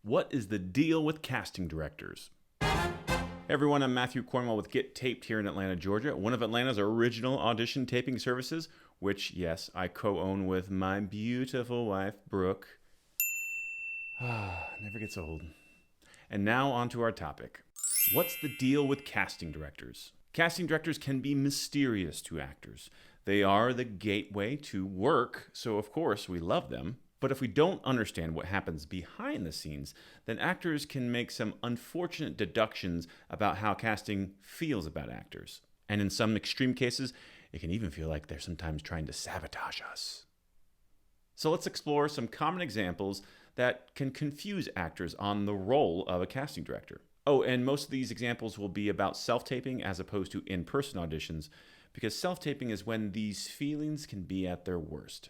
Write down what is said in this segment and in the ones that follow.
What is the deal with casting directors? Hey everyone, I'm Matthew Cornwell with Get Taped here in Atlanta, Georgia, one of Atlanta's original audition taping services, which, yes, I co-own with my beautiful wife, Brooke. Never gets old. And now on to our topic. What's the deal with casting directors? Casting directors can be mysterious to actors. They are the gateway to work, so of course we love them. But if we don't understand what happens behind the scenes, then actors can make some unfortunate deductions about how casting feels about actors. And in some extreme cases, it can even feel like they're sometimes trying to sabotage us. So let's explore some common examples that can confuse actors on the role of a casting director. Oh, and most of these examples will be about self-taping as opposed to in-person auditions, because self-taping is when these feelings can be at their worst.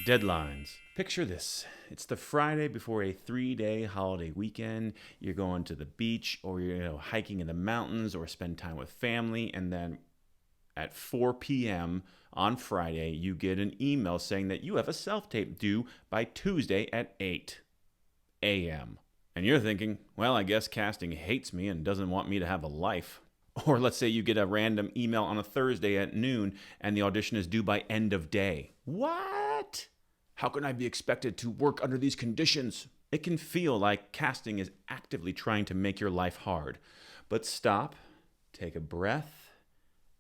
Deadlines. Picture this. It's the Friday before a 3-day holiday weekend. You're going to the beach or you're hiking in the mountains or spend time with family, and then at 4 p.m. on Friday, you get an email saying that you have a self-tape due by Tuesday at 8 a.m. And you're thinking, well, I guess casting hates me and doesn't want me to have a life. Or let's say you get a random email on a Thursday at noon and the audition is due by end of day. What? How can I be expected to work under these conditions? It can feel like casting is actively trying to make your life hard. But stop, take a breath,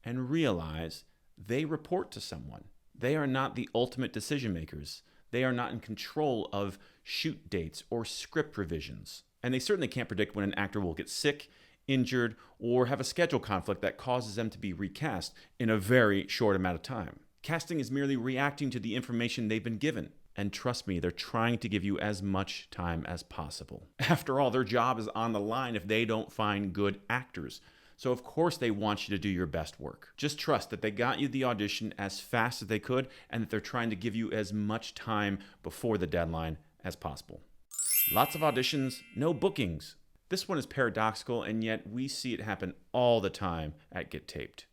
and realize they report to someone. They are not the ultimate decision makers. They are not in control of shoot dates or script revisions. And they certainly can't predict when an actor will get sick, injured, or have a schedule conflict that causes them to be recast in a very short amount of time. Casting is merely reacting to the information they've been given. And trust me, they're trying to give you as much time as possible. After all, their job is on the line if they don't find good actors. So of course they want you to do your best work. Just trust that they got you the audition as fast as they could and that they're trying to give you as much time before the deadline as possible. Lots of auditions, no bookings. This one is paradoxical, and yet we see it happen all the time at Get Taped.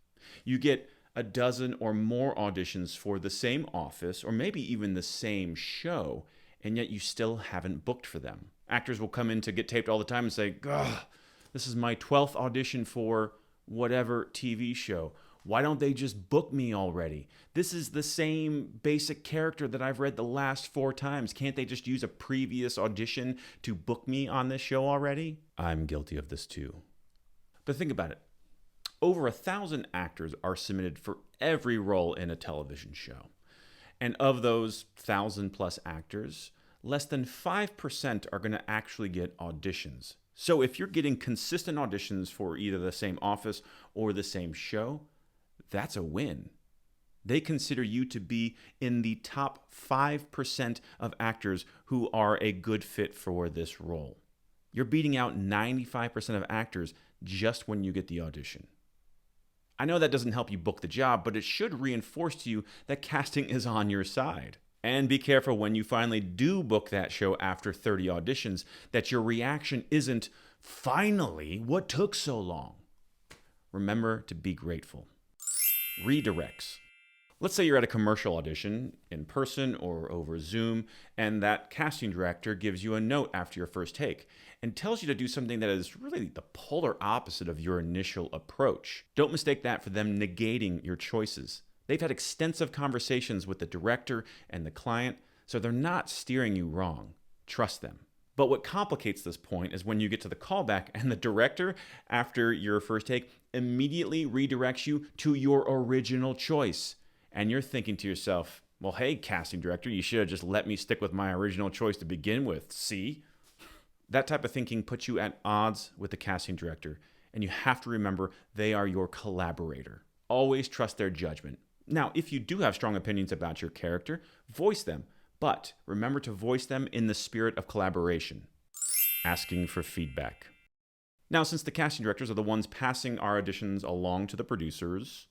You get a dozen or more auditions for the same office, or maybe even the same show, and yet you still haven't booked for them. Actors will come in to Get Taped all the time and say, "Ugh, this is my 12th audition for whatever TV show. Why don't they just book me already? This is the same basic character that I've read the last 4 times. Can't they just use a previous audition to book me on this show already?" I'm guilty of this too. But think about it. Over 1,000 actors are submitted for every role in a television show. And of those 1,000 plus actors, less than 5% are going to actually get auditions. So if you're getting consistent auditions for either the same office or the same show, that's a win. They consider you to be in the top 5% of actors who are a good fit for this role. You're beating out 95% of actors just when you get the audition. I know that doesn't help you book the job, but it should reinforce to you that casting is on your side. And be careful when you finally do book that show after 30 auditions that your reaction isn't, "Finally, what took so long?" Remember to be grateful. Redirects. Let's say you're at a commercial audition, in person or over Zoom, and that casting director gives you a note after your first take and tells you to do something that is really the polar opposite of your initial approach. Don't mistake that for them negating your choices. They've had extensive conversations with the director and the client, so they're not steering you wrong. Trust them. But what complicates this point is when you get to the callback and the director, after your first take, immediately redirects you to your original choice. And you're thinking to yourself, well, hey, casting director, you should have just let me stick with my original choice to begin with. See? That type of thinking puts you at odds with the casting director, and you have to remember they are your collaborator. Always trust their judgment. Now, if you do have strong opinions about your character, voice them, but remember to voice them in the spirit of collaboration. Asking for feedback. Now, since the casting directors are the ones passing our auditions along to the producers,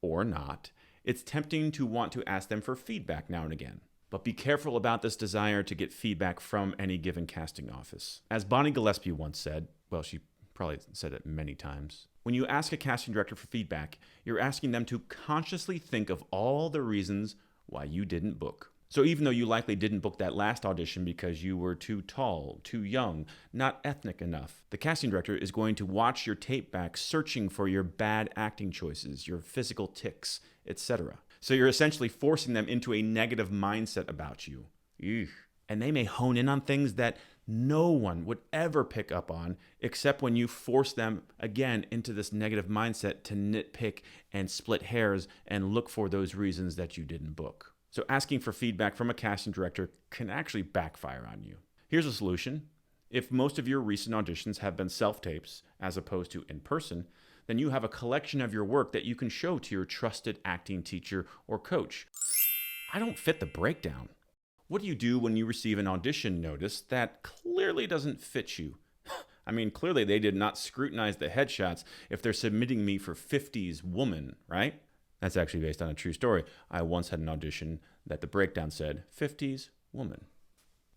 or not, it's tempting to want to ask them for feedback now and again. But be careful about this desire to get feedback from any given casting office. As Bonnie Gillespie once said, well, she probably said it many times, when you ask a casting director for feedback, you're asking them to consciously think of all the reasons why you didn't book. So even though you likely didn't book that last audition because you were too tall, too young, not ethnic enough, the casting director is going to watch your tape back searching for your bad acting choices, your physical tics, etc. So you're essentially forcing them into a negative mindset about you. Eugh. And they may hone in on things that no one would ever pick up on except when you force them again into this negative mindset to nitpick and split hairs and look for those reasons that you didn't book. So asking for feedback from a casting director can actually backfire on you. Here's a solution. If most of your recent auditions have been self-tapes as opposed to in person, then you have a collection of your work that you can show to your trusted acting teacher or coach. I don't fit the breakdown. What do you do when you receive an audition notice that clearly doesn't fit you? I mean, clearly they did not scrutinize the headshots if they're submitting me for 50s woman, right? That's actually based on a true story. I once had an audition that the breakdown said 50s woman.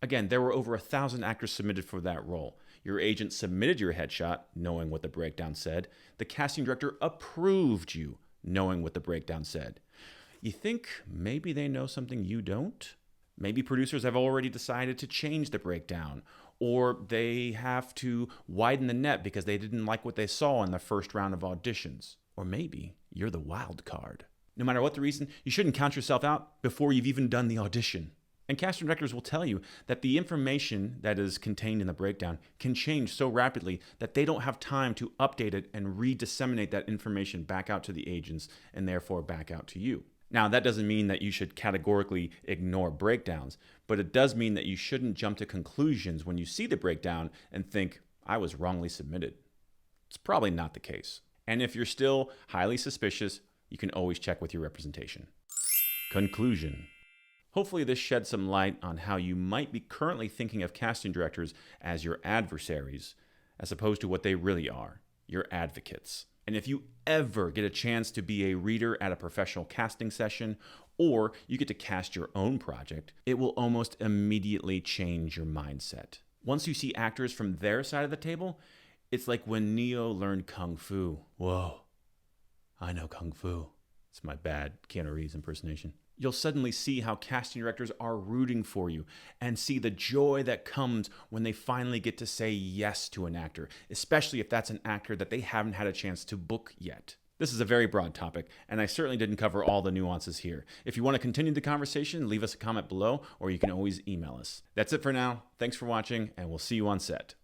Again, there were over 1,000 actors submitted for that role. Your agent submitted your headshot, knowing what the breakdown said. The casting director approved you, knowing what the breakdown said. You think maybe they know something you don't? Maybe producers have already decided to change the breakdown, or they have to widen the net because they didn't like what they saw in the first round of auditions. Or maybe you're the wild card. No matter what the reason, you shouldn't count yourself out before you've even done the audition. And casting directors will tell you that the information that is contained in the breakdown can change so rapidly that they don't have time to update it and re-disseminate that information back out to the agents and therefore back out to you. Now, that doesn't mean that you should categorically ignore breakdowns, but it does mean that you shouldn't jump to conclusions when you see the breakdown and think, I was wrongly submitted. It's probably not the case. And if you're still highly suspicious, you can always check with your representation. Conclusion. Hopefully this sheds some light on how you might be currently thinking of casting directors as your adversaries, as opposed to what they really are, your advocates. And if you ever get a chance to be a reader at a professional casting session, or you get to cast your own project, it will almost immediately change your mindset. Once you see actors from their side of the table, it's like when Neo learned Kung Fu. Whoa, I know Kung Fu. It's my bad Keanu Reeves impersonation. You'll suddenly see how casting directors are rooting for you and see the joy that comes when they finally get to say yes to an actor, especially if that's an actor that they haven't had a chance to book yet. This is a very broad topic, and I certainly didn't cover all the nuances here. If you want to continue the conversation, leave us a comment below, or you can always email us. That's it for now. Thanks for watching, and we'll see you on set.